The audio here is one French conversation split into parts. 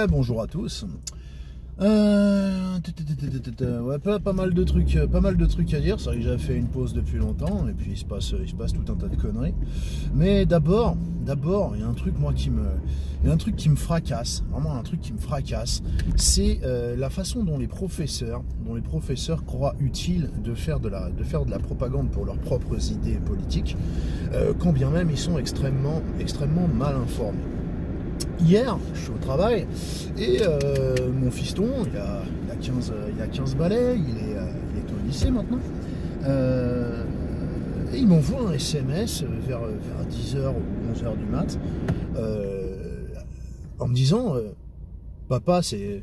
Bonjour à tous. Ouais, pas mal de trucs à dire. C'est vrai que j'avais fait une pause depuis longtemps et puis il se passe tout un tas de conneries. Mais d'abord, il y a un truc qui me fracasse, vraiment un truc qui me fracasse, c'est la façon dont les professeurs croient utile de faire de la propagande pour leurs propres idées politiques, quand bien même ils sont extrêmement mal informés. Hier, je suis au travail et mon fiston, il a 15 balais, il est au lycée maintenant. Et il m'envoie un SMS vers 10h ou 11h du mat en me disant Papa, c'est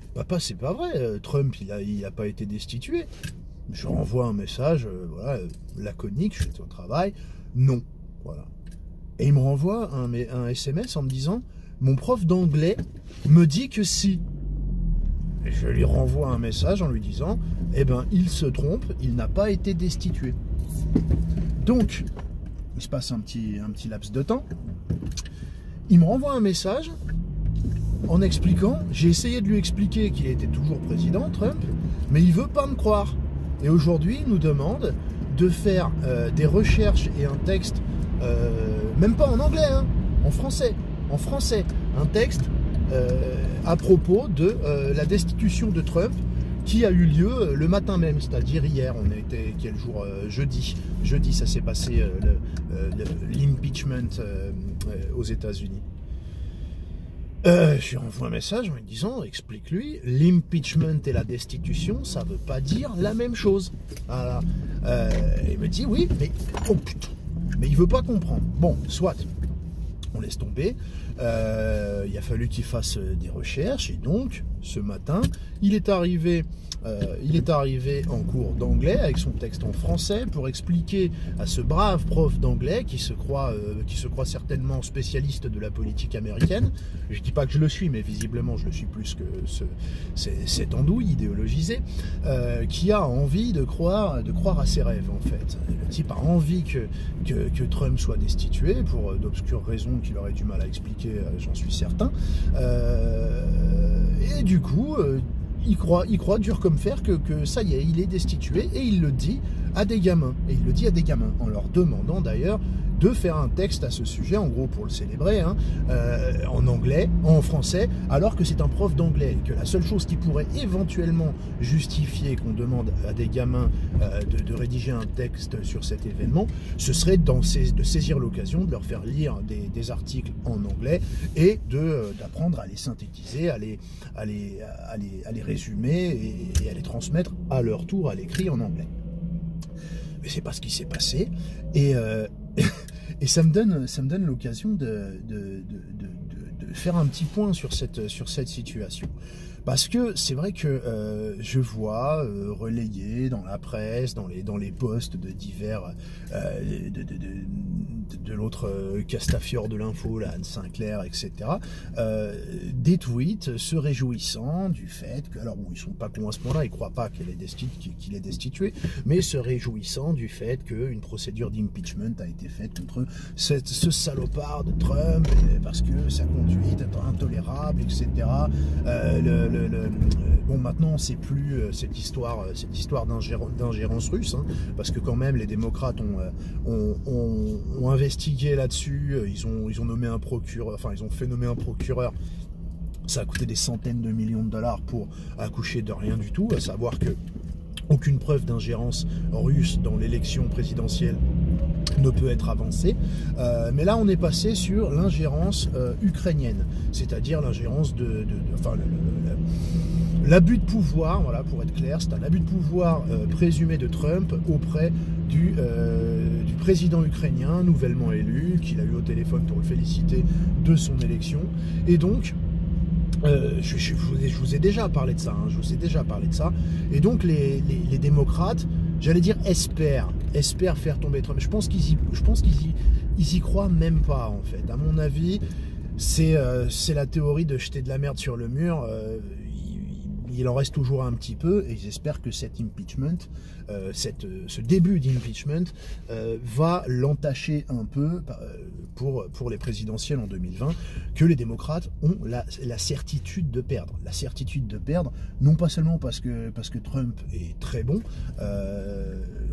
pas vrai, Trump il a pas été destitué. Je renvoie un message voilà, laconique, je suis au travail, non. Voilà. Et il me renvoie un SMS en me disant mon prof d'anglais me dit que si. Et je lui renvoie un message en lui disant eh ben il se trompe, il n'a pas été destitué. Donc il se passe un petit laps de temps. Il me renvoie un message en expliquant, j'ai essayé de lui expliquer qu'il était toujours président, Trump, mais il veut pas me croire. Et aujourd'hui il nous demande de faire des recherches et un texte, même pas en anglais, hein, en français, un texte à propos de la destitution de Trump qui a eu lieu le matin même, c'est-à-dire hier. On a été quel jour? Jeudi, ça s'est passé l'impeachment aux États-Unis. Je lui envoie un message en lui disant explique-lui, l'impeachment et la destitution, ça veut pas dire la même chose. Voilà. Il me dit oui, mais oh putain, mais il veut pas comprendre. Bon, soit. On laisse tomber, il a fallu qu'il fasse des recherches et donc ce matin il est arrivé en cours d'anglais avec son texte en français pour expliquer à ce brave prof d'anglais qui se croit certainement spécialiste de la politique américaine. Je dis pas que je le suis, mais visiblement je le suis plus que cette andouille idéologisée, qui a envie de croire à ses rêves en fait. Le type a envie que Trump soit destitué pour d'obscures raisons qu'il aurait du mal à expliquer, j'en suis certain. Et du coup, il croit dur comme fer que ça y est, il est destitué, et il le dit à des gamins. Et il le dit à des gamins, en leur demandant d'ailleurs de faire un texte à ce sujet, en gros pour le célébrer, hein, en anglais, en français, alors que c'est un prof d'anglais, et que la seule chose qui pourrait éventuellement justifier qu'on demande à des gamins de rédiger un texte sur cet événement, ce serait de saisir l'occasion de leur faire lire des articles en anglais et d'apprendre à les synthétiser, à les résumer et à les transmettre à leur tour à l'écrit en anglais. Mais c'est pas ce qui s'est passé, et ça me donne l'occasion de faire un petit point sur cette situation. Parce que c'est vrai que je vois relayé dans la presse, dans les posts de divers de l'autre Castafiore de l'info, là, Anne Sinclair, etc., des tweets se réjouissant du fait que, alors bon, ils sont pas cons à ce point-là, ils croient pas qu'il est destitué, mais se réjouissant du fait qu'une procédure d'impeachment a été faite contre ce salopard de Trump, parce que sa conduite est intolérable, etc. Bon, maintenant c'est plus cette histoire d'ingérence russe, hein, parce que quand même les démocrates ont investigué là-dessus, ils ont nommé un procureur, enfin ils ont fait nommer un procureur. Ça a coûté des centaines de millions de dollars pour accoucher de rien du tout, à savoir que aucune preuve d'ingérence russe dans l'élection présidentielle ne peut être avancée. Mais là on est passé sur l'ingérence ukrainienne, c'est-à-dire l'ingérence enfin l'abus de pouvoir, voilà, pour être clair, c'est un abus de pouvoir présumé de Trump auprès du président ukrainien nouvellement élu, qu'il a eu au téléphone pour le féliciter de son élection. Et donc je vous ai déjà parlé de ça, hein, et donc les démocrates, j'allais dire, espèrent faire tomber Trump. Je pense qu'ils y croient même pas, en fait. À mon avis, c'est la théorie de jeter de la merde sur le mur. il en reste toujours un petit peu, et j'espère que cet impeachment, ce début d'impeachment va l'entacher un peu pour les présidentielles en 2020, que les démocrates ont la certitude de perdre. La certitude de perdre, non pas seulement parce que Trump est très bon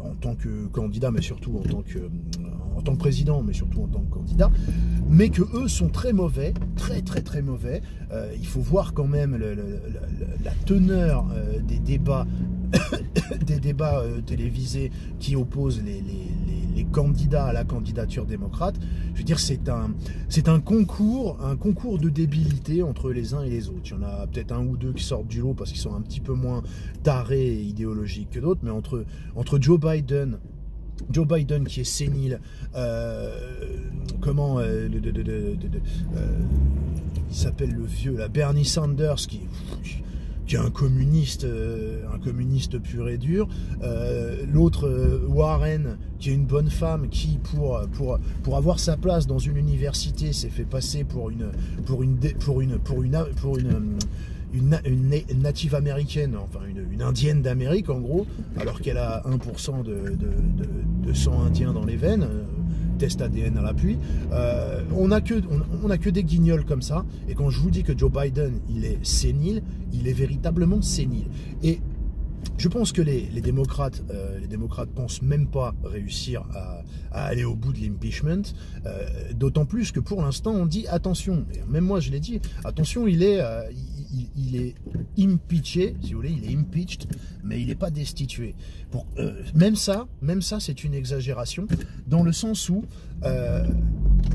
en tant que candidat, mais surtout en tant que président, mais surtout en tant que candidat, mais que eux sont très mauvais, très mauvais. Il faut voir quand même la teneur des débats télévisés qui opposent les candidats à la candidature démocrate. Je veux dire, c'est un concours de débilité entre les uns et les autres. Il y en a peut-être un ou deux qui sortent du lot parce qu'ils sont un petit peu moins tarés et idéologiques que d'autres, mais entre Joe Biden qui est sénile, il s'appelle le vieux, là, Bernie Sanders qui est un communiste pur et dur, l'autre Warren qui est une bonne femme qui pour avoir sa place dans une université s'est fait passer pour une native américaine, enfin une indienne d'Amérique en gros, alors qu'elle a 1% de sang indien dans les veines, test ADN à l'appui. On a que des guignols comme ça, et quand je vous dis que Joe Biden il est sénile, il est véritablement sénile. Et je pense que les démocrates pensent même pas réussir à aller au bout de l'impeachment, d'autant plus que pour l'instant on dit attention, et même moi je l'ai dit, attention, il est impeaché, si vous voulez, il est impeached, mais il n'est pas destitué. Même ça c'est une exagération, dans le sens où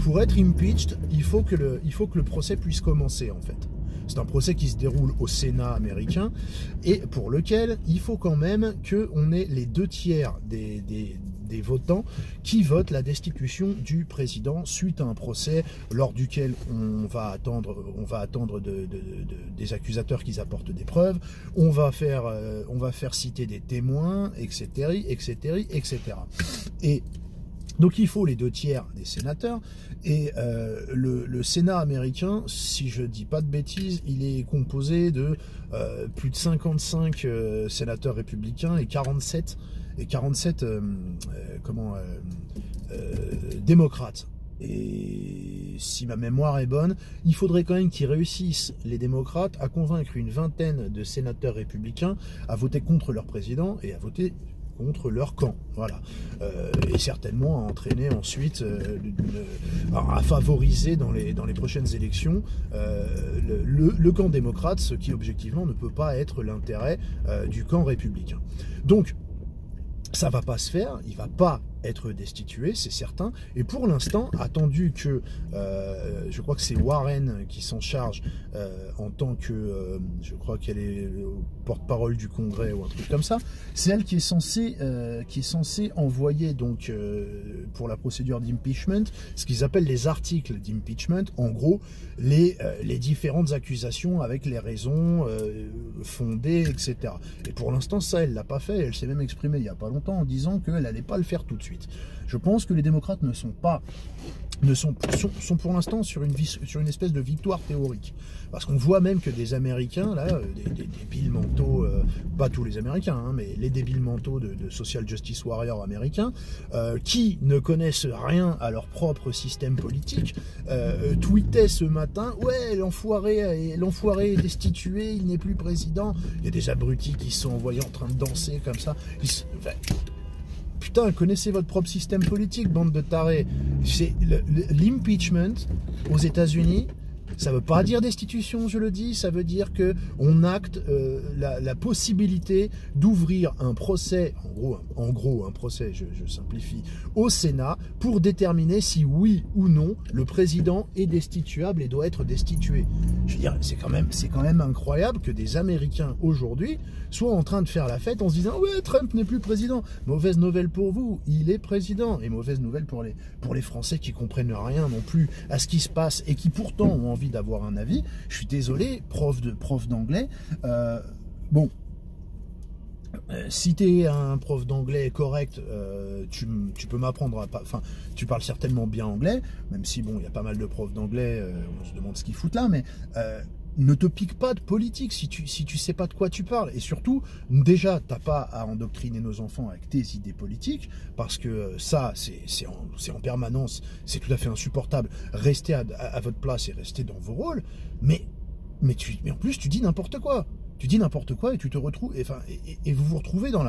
pour être impeached, il faut que le procès puisse commencer en fait. C'est un procès qui se déroule au Sénat américain et pour lequel il faut quand même qu'on ait les 2/3 des votants qui votent la destitution du président suite à un procès lors duquel on va attendre des accusateurs qui apportent des preuves, on va faire citer des témoins, etc. Et donc il faut les 2/3 des sénateurs, et le Sénat américain, si je dis pas de bêtises, il est composé de plus de 55 sénateurs républicains et 47 démocrates. Et si ma mémoire est bonne, il faudrait quand même qu'ils réussissent, les démocrates, à convaincre une vingtaine de sénateurs républicains à voter contre leur président et à voter contre leur camp, voilà, et certainement à entraîner ensuite, à favoriser dans les prochaines élections le camp démocrate, ce qui objectivement ne peut pas être l'intérêt du camp républicain. Donc ça va pas se faire, il va pas être destitué, c'est certain, et pour l'instant, attendu que, je crois que c'est Warren qui s'en charge en tant que, je crois qu'elle est porte-parole du Congrès ou un truc comme ça, c'est elle qui est censée envoyer donc pour la procédure d'impeachment, ce qu'ils appellent les articles d'impeachment, en gros, les différentes accusations avec les raisons fondées, etc. Et pour l'instant, ça, elle l'a pas fait, elle s'est même exprimée il y a pas longtemps en disant qu'elle n'allait pas le faire tout de suite. Je pense que les démocrates sont pour l'instant sur une espèce de victoire théorique. Parce qu'on voit même que des Américains, là, des débiles mentaux, pas tous les Américains, hein, mais les débiles mentaux de social justice warrior américains, qui ne connaissent rien à leur propre système politique, tweetaient ce matin, ouais, l'enfoiré est destitué, il n'est plus président. Il y a des abrutis qui se sont envoyés en train de danser comme ça. Putain, connaissez votre propre système politique, bande de tarés. L'impeachment aux États-Unis, ça ne veut pas dire destitution, je le dis, ça veut dire qu'on acte la possibilité d'ouvrir un procès, en gros un procès, je simplifie, au Sénat pour déterminer si oui ou non le président est destituable et doit être destitué. Je veux dire, c'est quand même incroyable que des Américains aujourd'hui soient en train de faire la fête en se disant « Ouais, Trump n'est plus président ». Mauvaise nouvelle pour vous, il est président. Et mauvaise nouvelle pour les Français qui comprennent rien non plus à ce qui se passe et qui pourtant ont envie d'avoir un avis. Je suis désolé, prof d'anglais, bon, si tu es un prof d'anglais correct, tu peux m'apprendre enfin, tu parles certainement bien anglais, même si bon, il y a pas mal de profs d'anglais, on se demande ce qu'ils foutent là, mais ne te pique pas de politique si tu sais pas de quoi tu parles. Et surtout, déjà, t'as pas à endoctriner nos enfants avec tes idées politiques, parce que ça, c'est en permanence, c'est tout à fait insupportable. Restez à votre place et restez dans vos rôles, mais en plus, tu dis n'importe quoi. Tu dis n'importe quoi et tu te retrouves, et vous vous retrouvez dans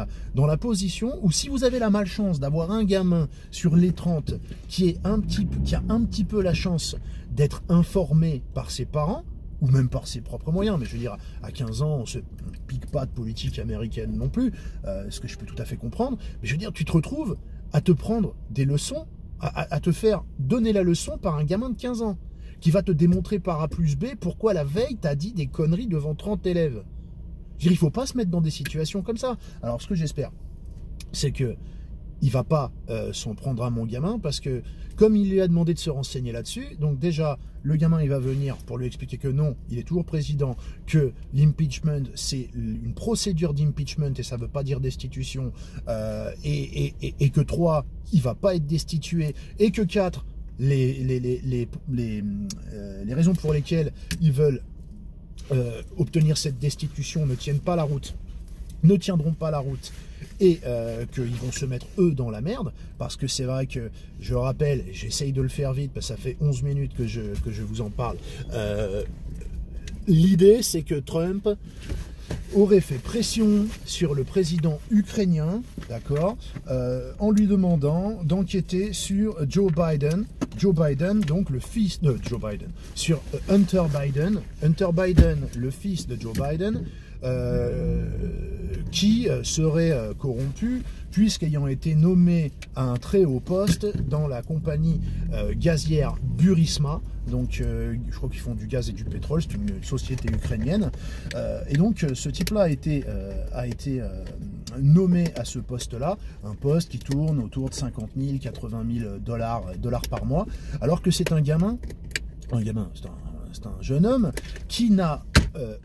la position où, si vous avez la malchance d'avoir un gamin sur les 30 qui a un petit peu la chance d'être informé par ses parents, ou même par ses propres moyens, mais je veux dire, à 15 ans, on ne pique pas de politique américaine non plus, ce que je peux tout à fait comprendre, mais je veux dire, tu te retrouves à te prendre des leçons, à te faire donner la leçon par un gamin de 15 ans, qui va te démontrer par A plus B pourquoi la veille, t'as dit des conneries devant 30 élèves. Je veux dire, il ne faut pas se mettre dans des situations comme ça. Alors, ce que j'espère, c'est que il va pas s'en prendre à mon gamin, parce que comme il lui a demandé de se renseigner là-dessus, donc déjà le gamin il va venir pour lui expliquer que non, il est toujours président, que l'impeachment c'est une procédure d'impeachment et ça veut pas dire destitution, et que 3, il va pas être destitué, et que 4, les raisons pour lesquelles ils veulent obtenir cette destitution ne tiennent pas la route, ne tiendront pas la route, et qu'ils vont se mettre eux dans la merde, parce que c'est vrai que, je rappelle, j'essaye de le faire vite parce que ça fait 11 minutes que je vous en parle, l'idée c'est que Trump aurait fait pression sur le président ukrainien, d'accord, en lui demandant d'enquêter sur Joe Biden, donc le fils de Joe Biden, sur Hunter Biden, le fils de Joe Biden, qui serait corrompu, puisqu'ayant été nommé à un très haut poste dans la compagnie gazière Burisma. Donc je crois qu'ils font du gaz et du pétrole, c'est une société ukrainienne, et donc ce type-là a été nommé à ce poste-là, un poste qui tourne autour de 50 000, 80 000 dollars par mois, alors que c'est un gamin, c'est un jeune homme qui n'a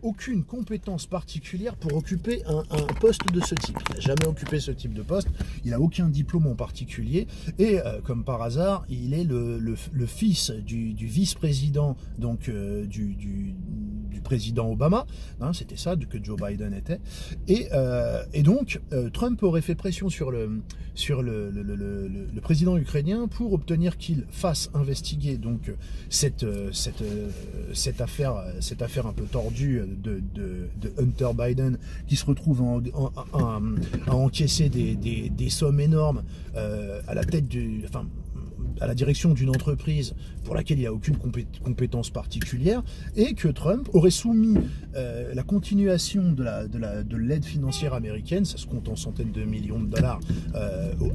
aucune compétence particulière pour occuper un poste de ce type. Il n'a jamais occupé ce type de poste, il n'a aucun diplôme en particulier, et comme par hasard, il est le fils du vice-président, donc du président Obama, hein, c'était ça que Joe Biden était, et donc Trump aurait fait pression sur le président ukrainien pour obtenir qu'il fasse investiguer donc cette affaire un peu tordue de Hunter Biden, qui se retrouve à encaisser des sommes énormes à la tête à la direction d'une entreprise pour laquelle il n'y a aucune compétence particulière, et que Trump aurait soumis la continuation de l'aide financière américaine, ça se compte en centaines de millions de dollars,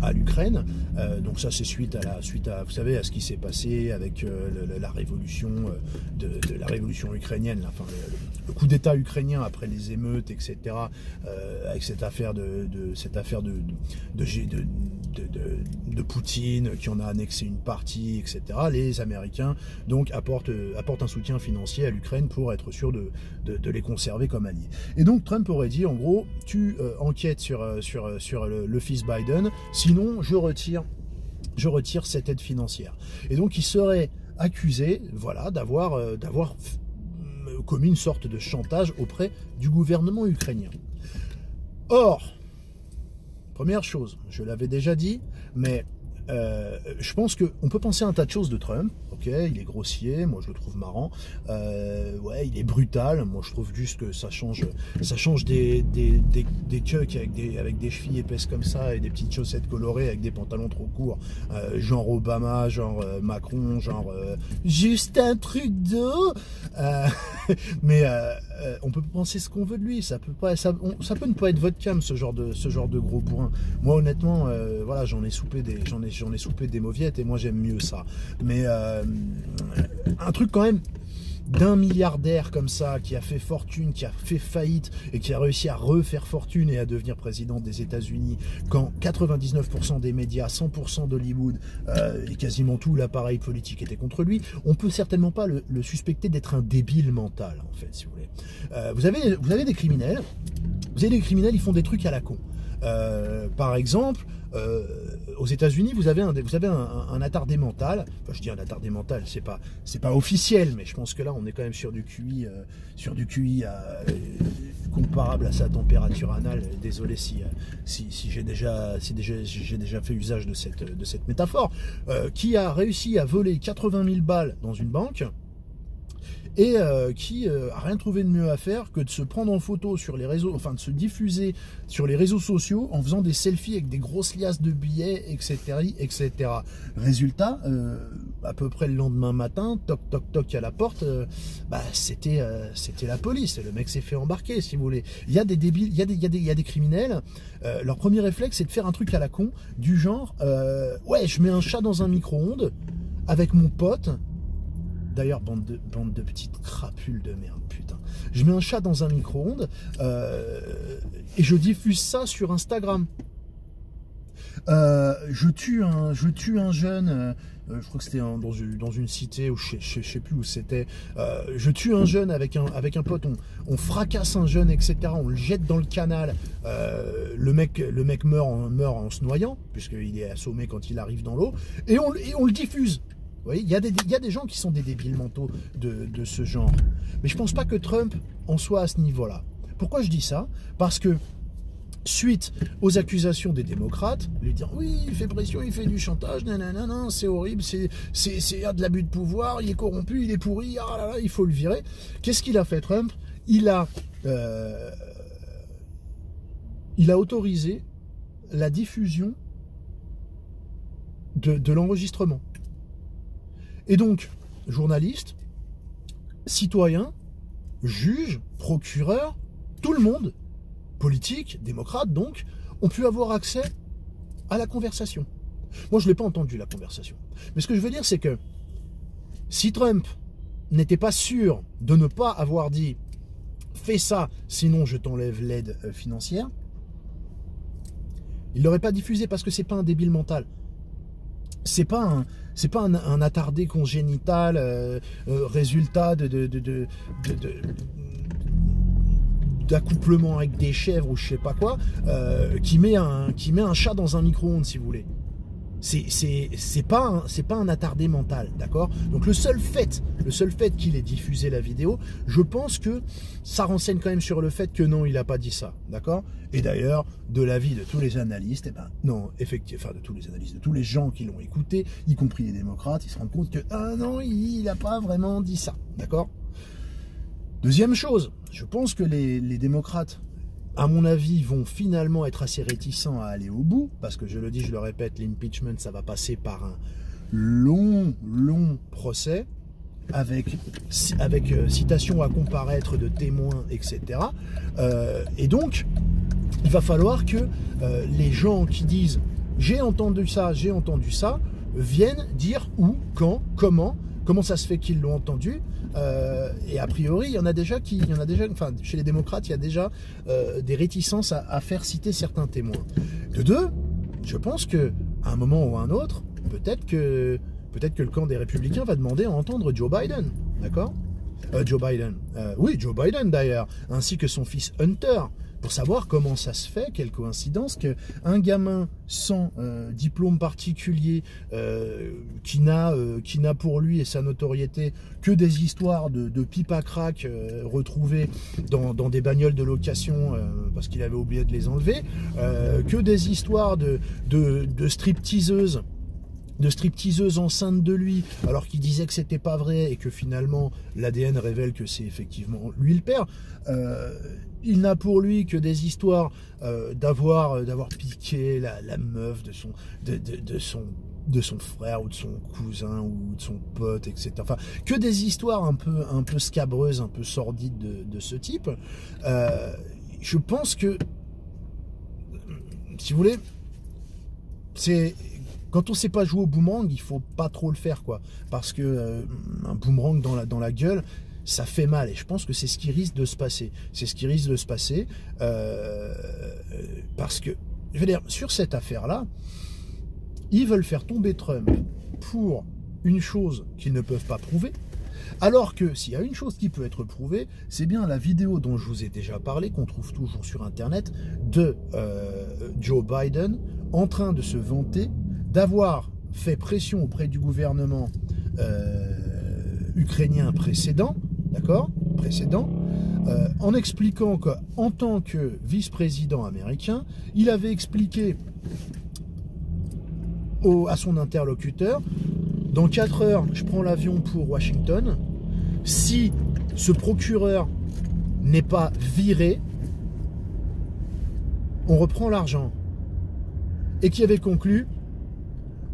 à l'Ukraine. Donc ça c'est suite à vous savez, à ce qui s'est passé avec la révolution la révolution ukrainienne, enfin le coup d'État ukrainien après les émeutes, etc. Avec cette affaire de Poutine qui en a annexé une partie, etc. Les Américains donc apportent un soutien financier à l'Ukraine pour être sûr de les conserver comme alliés. Et donc Trump aurait dit en gros, tu enquêtes sur le fils Biden, sinon je retire cette aide financière. Et donc il serait accusé, voilà, d'avoir commis une sorte de chantage auprès du gouvernement ukrainien. Or, première chose, je l'avais déjà dit, mais je pense qu'on peut penser à un tas de choses de Trump. Ok, il est grossier, moi je le trouve marrant. Ouais, il est brutal. Moi je trouve juste que ça change des cucks avec des chevilles épaisses comme ça et des petites chaussettes colorées avec des pantalons trop courts, genre Obama, genre Macron, genre Justin Trudeau. Mais on peut penser ce qu'on veut de lui. Ça peut ne pas être votre cam, ce genre de gros bourrin. Moi honnêtement, voilà, j'en ai soupé des mauviettes et moi j'aime mieux ça. Mais un truc quand même d'un milliardaire comme ça, qui a fait fortune, qui a fait faillite et qui a réussi à refaire fortune et à devenir président des États-Unis, quand 99% des médias, 100% d'Hollywood et quasiment tout l'appareil politique était contre lui, on peut certainement pas le suspecter d'être un débile mental, en fait, si vous voulez. Vous avez des criminels, ils font des trucs à la con. Par exemple, aux États-Unis, vous avez un attardé mental. Enfin, je dis un attardé mental, c'est pas officiel, mais je pense que là, on est quand même sur du QI, comparable à sa température anale. Désolé si j'ai déjà fait usage de cette métaphore. Qui a réussi à voler 80 000 balles dans une banque. Et qui a rien trouvé de mieux à faire que de se prendre en photo sur les réseaux, enfin de se diffuser sur les réseaux sociaux en faisant des selfies avec des grosses liasses de billets, etc. etc. Résultat, à peu près le lendemain matin, toc toc toc à la porte, c'était la police. Le mec s'est fait embarquer, si vous voulez. Il y a des débiles, il y a des criminels. Leur premier réflexe, c'est de faire un truc à la con, du genre, ouais, je mets un chat dans un micro-ondes avec mon pote. D'ailleurs, bande de petites crapules de merde, putain. Je mets un chat dans un micro-ondes et je diffuse ça sur Instagram. Je tue un jeune, je crois que c'était dans une cité, où je sais plus où c'était. Je tue un jeune avec un pote, on fracasse un jeune, etc. On le jette dans le canal. Le mec meurt en se noyant, puisqu'il est assommé quand il arrive dans l'eau, et on le diffuse. Vous voyez, il y a des gens qui sont des débiles mentaux de ce genre. Mais je pense pas que Trump en soit à ce niveau-là. Pourquoi je dis ça? Parce que, suite aux accusations des démocrates, lui dire oui, il fait pression, il fait du chantage, non, c'est horrible, c'est de l'abus de pouvoir, il est corrompu, il est pourri, ah là là, il faut le virer. Qu'est-ce qu'il a fait, Trump? Il a autorisé la diffusion de l'enregistrement. Et donc, journalistes, citoyens, juges, procureurs, tout le monde, politiques, démocrates donc, ont pu avoir accès à la conversation. Moi, je ne l'ai pas entendu, la conversation. Mais ce que je veux dire, c'est que si Trump n'était pas sûr de ne pas avoir dit « fais ça, sinon je t'enlève l'aide financière », il ne l'aurait pas diffusé parce que c'est pas un débile mental. C'est pas un attardé congénital, résultat d'accouplement avec des chèvres ou je sais pas quoi, qui met un chat dans un micro-ondes, si vous voulez. C'est pas un attardé mental, d'accord? Donc le seul fait qu'il ait diffusé la vidéo, je pense que ça renseigne quand même sur le fait que non, il n'a pas dit ça, d'accord? Et d'ailleurs, de l'avis de tous les analystes, non, effectivement, enfin de tous les analystes, de tous les gens qui l'ont écouté, y compris les démocrates, ils se rendent compte que non, il n'a pas vraiment dit ça, d'accord? Deuxième chose, je pense que les démocrates, à mon avis, vont finalement être assez réticents à aller au bout, parce que je le dis, je le répète, l'impeachment, ça va passer par un long procès, avec citation à comparaître de témoins, etc. Et donc, il va falloir que les gens qui disent « j'ai entendu ça », viennent dire où, quand, comment ça se fait qu'ils l'ont entendu. Et a priori, il y en a déjà, enfin, chez les démocrates, il y a déjà des réticences à faire citer certains témoins. De deux, je pense que à un moment ou à un autre, peut-être que le camp des républicains va demander à entendre Joe Biden, d'accord? Joe Biden d'ailleurs, ainsi que son fils Hunter, pour savoir comment ça se fait, quelle coïncidence, qu'un gamin sans diplôme particulier, qui n'a pour lui et sa notoriété que des histoires de pipe à crack retrouvées dans des bagnoles de location parce qu'il avait oublié de les enlever, que des histoires de stripteaseuses, enceintes de lui, alors qu'il disait que c'était pas vrai et que finalement l'ADN révèle que c'est effectivement lui le père. Il n'a pour lui que des histoires d'avoir piqué la meuf de son frère ou de son cousin ou de son pote, etc. Enfin, que des histoires un peu scabreuses, un peu sordides de ce type. Je pense que, si vous voulez, c'est... Quand on ne sait pas jouer au boomerang, il faut pas trop le faire, quoi. Parce que un boomerang dans la gueule, ça fait mal. Et je pense que c'est ce qui risque de se passer. C'est ce qui risque de se passer. Parce que, je veux dire, sur cette affaire-là, ils veulent faire tomber Trump pour une chose qu'ils ne peuvent pas prouver. Alors que s'il y a une chose qui peut être prouvée, c'est bien la vidéo dont je vous ai déjà parlé, qu'on trouve toujours sur Internet, de Joe Biden en train de se vanter d'avoir fait pression auprès du gouvernement ukrainien précédent, d'accord, en expliquant qu'en tant que vice-président américain, il avait expliqué à son interlocuteur, dans 4 heures, je prends l'avion pour Washington, si ce procureur n'est pas viré, on reprend l'argent. Et qui avait conclu,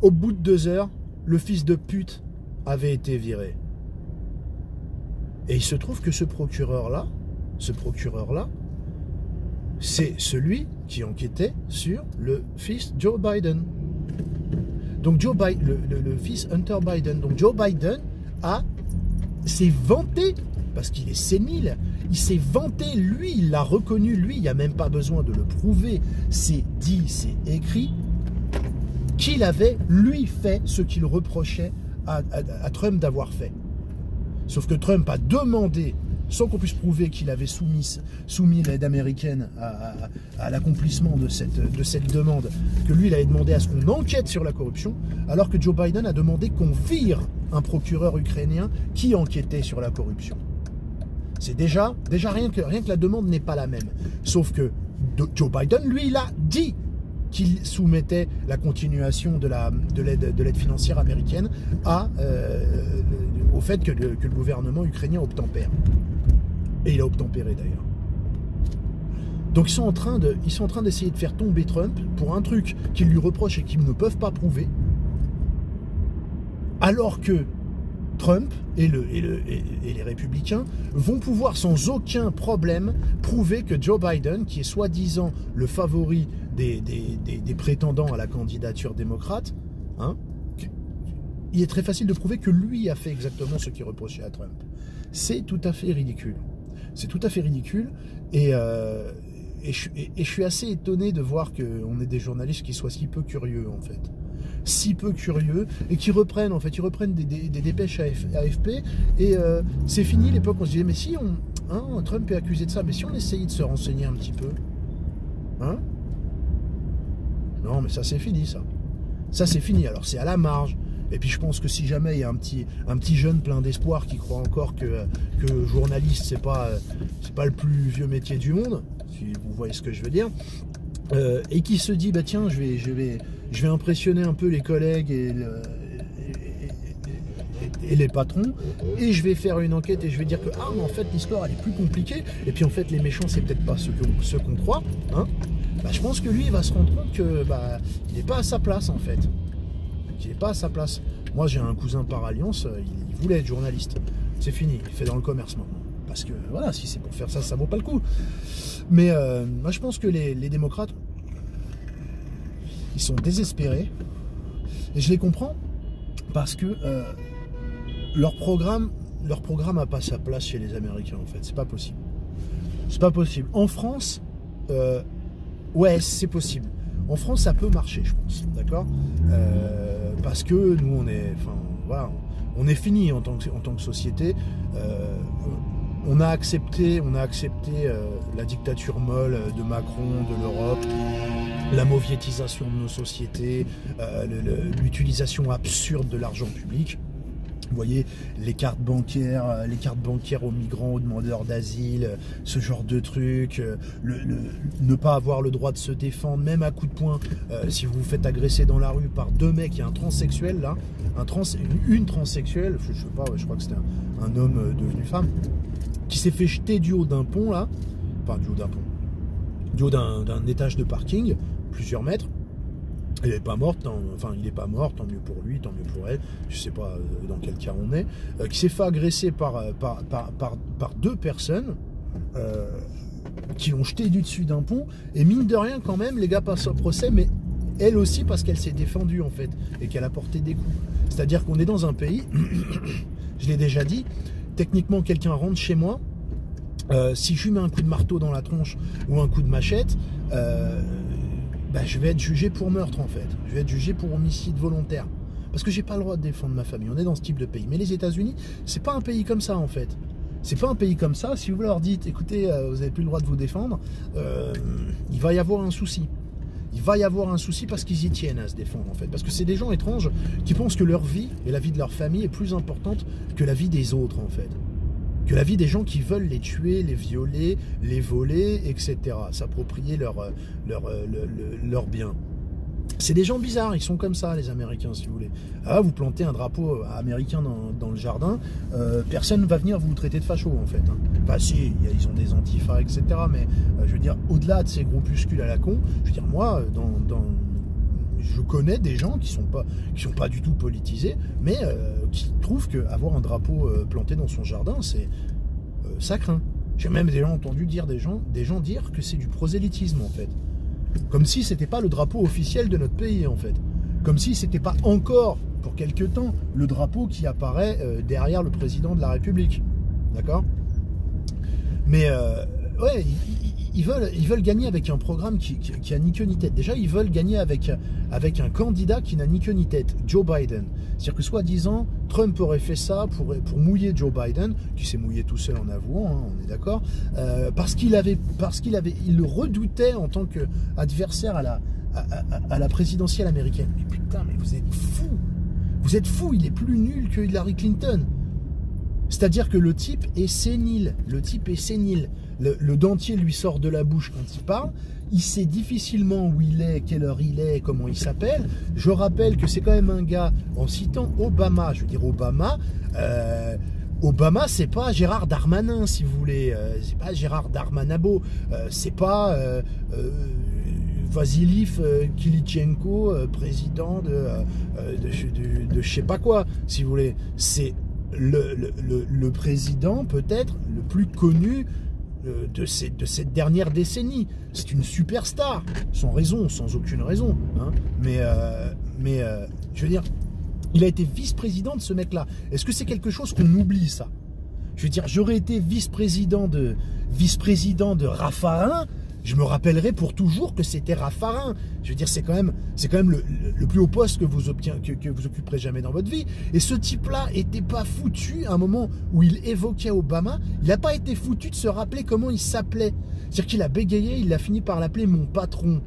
au bout de 2 heures, le fils de pute avait été viré. Et il se trouve que ce procureur-là, c'est celui qui enquêtait sur le fils Joe Biden. Donc Joe Biden, le fils Hunter Biden. Donc Joe Biden s'est vanté, parce qu'il est sénile, il s'est vanté, lui, il l'a reconnu, lui, il n'y a même pas besoin de le prouver, c'est dit, c'est écrit, qu'il avait, lui, fait ce qu'il reprochait à Trump d'avoir fait. Sauf que Trump a demandé, sans qu'on puisse prouver qu'il avait soumis l'aide américaine à l'accomplissement de cette demande, que lui, il avait demandé à ce qu'on enquête sur la corruption, alors que Joe Biden a demandé qu'on vire un procureur ukrainien qui enquêtait sur la corruption. C'est déjà rien que la demande n'est pas la même. Sauf que Joe Biden, lui, il a dit qu'il soumettait la continuation de l'aide financière américaine au fait que le gouvernement ukrainien obtempère. Et il a obtempéré d'ailleurs. Donc ils sont en train d'essayer de faire tomber Trump pour un truc qu'ils lui reprochent et qu'ils ne peuvent pas prouver, alors que Trump et les républicains vont pouvoir sans aucun problème prouver que Joe Biden, qui est soi-disant le favori des prétendants à la candidature démocrate, hein, il est très facile de prouver que lui a fait exactement ce qui est reproché à Trump. C'est tout à fait ridicule. C'est tout à fait ridicule. Et je suis assez étonné de voir qu'on ait des journalistes qui soient si peu curieux, en fait. Si peu curieux, et qui reprennent, en fait, des dépêches AFP, et c'est fini l'époque où on se disait, mais si Trump est accusé de ça, mais si on essayait de se renseigner un petit peu, hein? Non, mais ça c'est fini, ça. Ça c'est fini, alors c'est à la marge. Et puis je pense que si jamais il y a un petit jeune plein d'espoir qui croit encore que journaliste c'est pas le plus vieux métier du monde, si vous voyez ce que je veux dire, et qui se dit bah tiens je vais impressionner un peu les collègues et les patrons, et je vais faire une enquête et je vais dire que mais en fait l'histoire elle est plus compliquée, et puis en fait les méchants c'est peut-être pas ceux qu'on croit, hein. Bah, je pense que lui il va se rendre compte que il n'est pas à sa place en fait. Il n'est pas à sa place. Moi j'ai un cousin par alliance, il voulait être journaliste. C'est fini, il fait dans le commerce maintenant. Parce que voilà, si c'est pour faire ça, ça vaut pas le coup. Mais moi je pense que les démocrates, ils sont désespérés. Et je les comprends parce que leur programme n'a pas sa place chez les Américains en fait. C'est pas possible. C'est pas possible. En France, ouais, c'est possible. En France, ça peut marcher, je pense, d'accord, parce que nous, on est fini en tant que société. On a accepté la dictature molle de Macron, de l'Europe, la mauviétisation de nos sociétés, l'utilisation absurde de l'argent public. Vous voyez, les cartes bancaires aux migrants, aux demandeurs d'asile, ce genre de trucs, ne pas avoir le droit de se défendre, même à coups de poing, si vous vous faites agresser dans la rue par 2 mecs, il y a un transsexuel là, une transsexuelle, je sais pas, je crois que c'était un homme devenu femme, qui s'est fait jeter du haut d'un pont là, enfin du haut d'un pont, du haut d'un étage de parking, plusieurs mètres. Elle n'est pas morte, il n'est pas mort, tant mieux pour lui, tant mieux pour elle, je ne sais pas dans quel cas on est, qui s'est fait agresser par 2 personnes qui l'ont jeté du dessus d'un pont, et mine de rien quand même, les gars passent au procès, mais elle aussi parce qu'elle s'est défendue en fait, et qu'elle a porté des coups. C'est-à-dire qu'on est dans un pays, je l'ai déjà dit, techniquement quelqu'un rentre chez moi, si je lui mets un coup de marteau dans la tronche ou un coup de machette, je vais être jugé pour meurtre en fait. Je vais être jugé pour homicide volontaire. parce que j'ai pas le droit de défendre ma famille. On est dans ce type de pays. Mais les États-Unis, c'est pas un pays comme ça en fait. C'est pas un pays comme ça. Si vous leur dites, écoutez, vous avez plus le droit de vous défendre, il va y avoir un souci. Il va y avoir un souci parce qu'ils y tiennent à se défendre en fait. Parce que c'est des gens étranges qui pensent que leur vie et la vie de leur famille est plus importante que la vie des autres en fait. Que la vie des gens qui veulent les tuer, les violer, les voler, etc. S'approprier leurs biens. C'est des gens bizarres, ils sont comme ça les Américains si vous voulez. Ah, vous plantez un drapeau américain dans le jardin, personne ne va venir vous traiter de facho en fait. Enfin si, ils ont des antifas, etc. Mais je veux dire, au-delà de ces groupuscules à la con, je veux dire moi, je connais des gens qui sont pas du tout politisés, mais qui trouvent qu'avoir un drapeau planté dans son jardin, ça craint. J'ai même déjà entendu dire des gens dire que c'est du prosélytisme en fait. Comme si c'était pas le drapeau officiel de notre pays en fait. Comme si c'était pas encore, pour quelque temps, le drapeau qui apparaît derrière le président de la République. D'accord? Mais ouais, ils veulent gagner avec un programme qui a ni queue ni tête. Déjà, ils veulent gagner avec un candidat qui n'a ni queue ni tête, Joe Biden. C'est-à-dire que soi-disant, Trump aurait fait ça pour mouiller Joe Biden, qui s'est mouillé tout seul en avouant, hein, on est d'accord, parce qu'il le redoutait en tant qu'adversaire à la présidentielle américaine. Mais putain, mais vous êtes fous! Vous êtes fous, il est plus nul que Hillary Clinton. C'est-à-dire que le type est sénile. Le type est sénile. Le dentier lui sort de la bouche quand il parle. Il sait difficilement où il est, quelle heure il est, comment il s'appelle. Je rappelle que c'est quand même un gars, en citant Obama, je veux dire Obama, c'est pas Gérard Darmanin, si vous voulez. C'est pas Gérard Darmanabo. C'est pas Vasilif Kilitchenko, président de je sais pas quoi, si vous voulez. C'est le président peut-être le plus connu de cette dernière décennie. C'est une superstar, sans raison, sans aucune raison. Hein. Mais je veux dire, il a été vice-président de ce mec-là. Est-ce que c'est quelque chose qu'on oublie, ça? Je veux dire, j'aurais été vice-président de Raffarin, je me rappellerai pour toujours que c'était Raffarin. Je veux dire, c'est quand même le plus haut poste que vous occuperez jamais dans votre vie. Et ce type-là était pas foutu à un moment où il évoquait Obama. Il n'a pas été foutu de se rappeler comment il s'appelait. C'est-à-dire qu'il a bégayé, il a fini par l'appeler mon patron.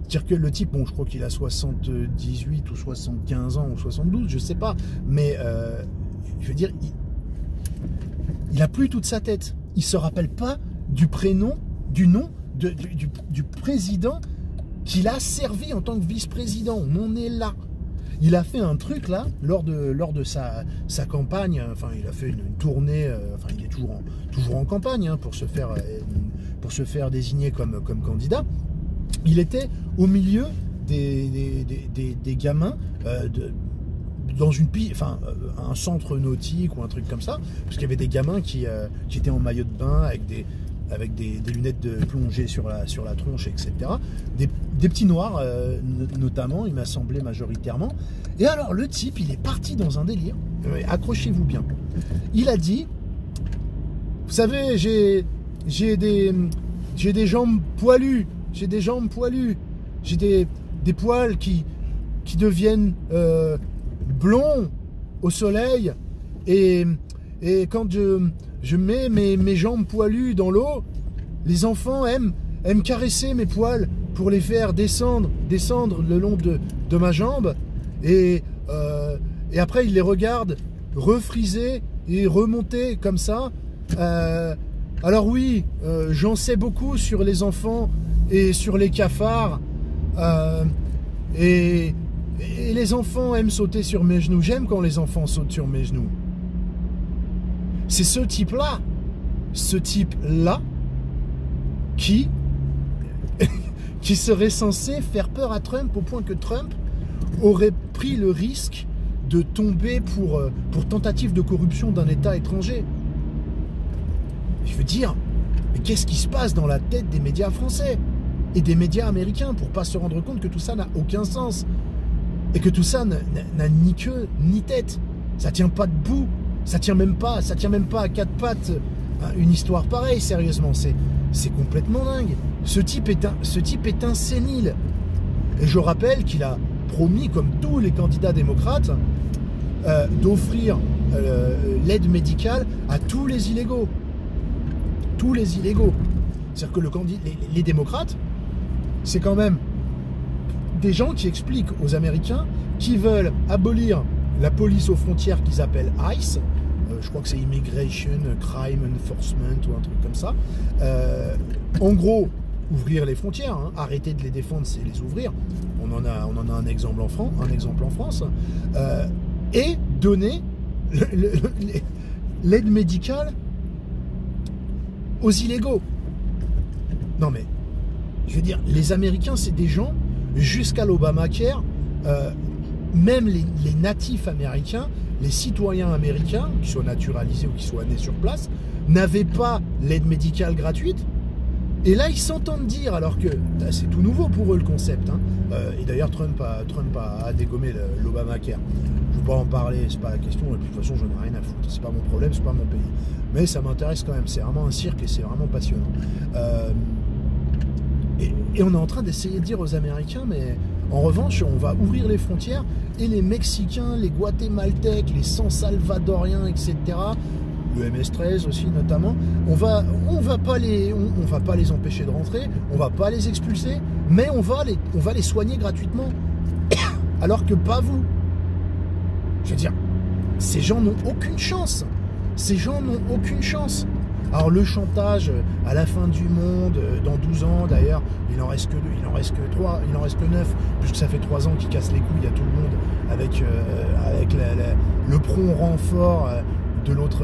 C'est-à-dire que le type, bon, je crois qu'il a 78 ou 75 ans ou 72, je sais pas. Mais je veux dire, il a plus toute sa tête. Il se rappelle pas du prénom, du nom du président qu'il a servi en tant que vice-président. On en est là. Il a fait un truc là, lors de sa campagne, enfin il a fait une tournée, enfin il est toujours en campagne hein, pour se faire désigner comme candidat. Il était au milieu des gamins dans un centre nautique ou un truc comme ça, parce qu'il y avait des gamins qui étaient en maillot de bain avec des lunettes de plongée sur la tronche, etc. Des petits noirs, notamment, il m'a semblé majoritairement. Et alors, le type, il est parti dans un délire. Accrochez-vous bien. Il a dit, vous savez, j'ai des jambes poilues. J'ai des jambes poilues. J'ai des poils qui deviennent blonds au soleil. Et quand je mets mes jambes poilues dans l'eau, les enfants aiment caresser mes poils pour les faire descendre le long de ma jambe. Et après, ils les regardent refriser et remonter comme ça. Alors oui, j'en sais beaucoup sur les enfants et sur les cafards. Et les enfants aiment sauter sur mes genoux. J'aime quand les enfants sautent sur mes genoux. C'est ce type-là qui serait censé faire peur à Trump au point que Trump aurait pris le risque de tomber pour tentative de corruption d'un État étranger. Je veux dire, mais qu'est-ce qui se passe dans la tête des médias français et des médias américains pour pas se rendre compte que tout ça n'a aucun sens et que tout ça n'a ni queue ni tête. Ça tient pas debout. Ça tient même pas à quatre pattes une histoire pareille, sérieusement, c'est complètement dingue. Ce type est un sénile. Et je rappelle qu'il a promis, comme tous les candidats démocrates, d'offrir l'aide médicale à tous les illégaux. Tous les illégaux. C'est-à-dire que les démocrates, c'est quand même des gens qui expliquent aux Américains qui veulent abolir la police aux frontières qu'ils appellent ICE, je crois que c'est Immigration Crime Enforcement ou un truc comme ça. En gros, ouvrir les frontières, hein, arrêter de les défendre, c'est les ouvrir. On en a un exemple en France. Et donner l'aide médicale aux illégaux. Non mais, je veux dire, les Américains, c'est des gens, jusqu'à l'Obamacare, même les natifs américains, les citoyens américains, qu'ils soient naturalisés ou qu'ils soient nés sur place, n'avaient pas l'aide médicale gratuite. Et là, ils s'entendent dire, alors que c'est tout nouveau pour eux le concept. Hein. Et d'ailleurs, Trump a dégommé l'Obamacare. Je ne veux pas en parler, c'est pas la question. Et puis, de toute façon, j'en ai rien à foutre. C'est pas mon problème, c'est pas mon pays. Mais ça m'intéresse quand même. C'est vraiment un cirque et c'est vraiment passionnant. Et on est en train d'essayer de dire aux Américains, mais en revanche, on va ouvrir les frontières et les Mexicains, les Guatémaltèques, les San-Salvadoriens, etc., le MS-13 aussi notamment, on va pas les empêcher de rentrer, on va pas les expulser, mais on va les soigner gratuitement. Alors que pas vous. Je veux dire, ces gens n'ont aucune chance. Ces gens n'ont aucune chance. Alors le chantage à la fin du monde, dans 12 ans d'ailleurs, il en reste que 2, il en reste que 3, il en reste que 9, puisque ça fait 3 ans qu'ils cassent les couilles à tout le monde avec le prompt renfort de l'autre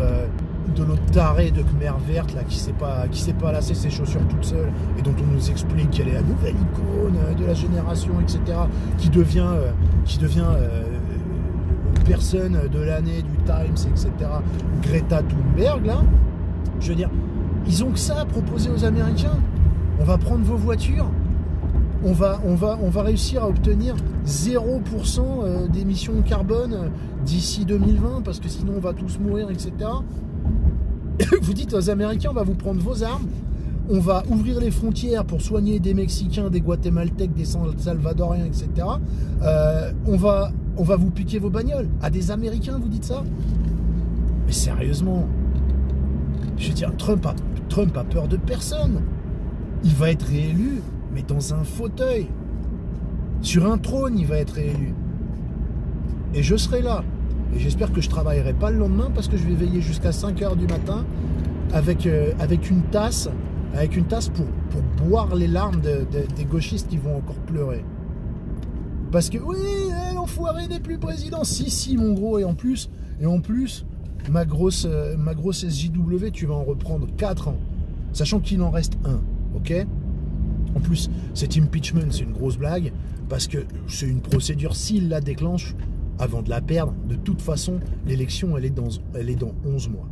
taré de Khmer verte là, qui s'est pas lassé ses chaussures toute seule et dont on nous explique qu'elle est la nouvelle icône de la génération, etc., qui devient personne de l'année du Times, etc., Greta Thunberg là. Je veux dire, ils ont que ça à proposer aux Américains. On va prendre vos voitures, on va réussir à obtenir 0% d'émissions de carbone d'ici 2020, parce que sinon on va tous mourir, etc. Vous dites aux Américains, on va vous prendre vos armes, on va ouvrir les frontières pour soigner des Mexicains, des Guatémaltèques, des Salvadoriens, etc. On va vous piquer vos bagnoles. À des Américains, vous dites ça? Mais sérieusement, je veux dire, Trump a peur de personne. Il va être réélu, mais dans un fauteuil. Sur un trône, il va être réélu. Et je serai là. Et j'espère que je ne travaillerai pas le lendemain, parce que je vais veiller jusqu'à 5 h du matin avec une tasse pour boire les larmes des gauchistes qui vont encore pleurer. Parce que, oui, l'enfoiré n'est plus président. Si, mon gros, et en plus, ma grosse SJW, tu vas en reprendre 4 ans. Sachant qu'il en reste un, ok? En plus, cet impeachment, c'est une grosse blague, parce que c'est une procédure, s'il la déclenche, avant de la perdre, de toute façon, l'élection, elle est dans 11 mois.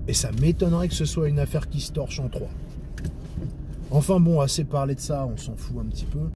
Et ça m'étonnerait que ce soit une affaire qui se torche en 3. Enfin bon, assez parlé de ça, on s'en fout un petit peu.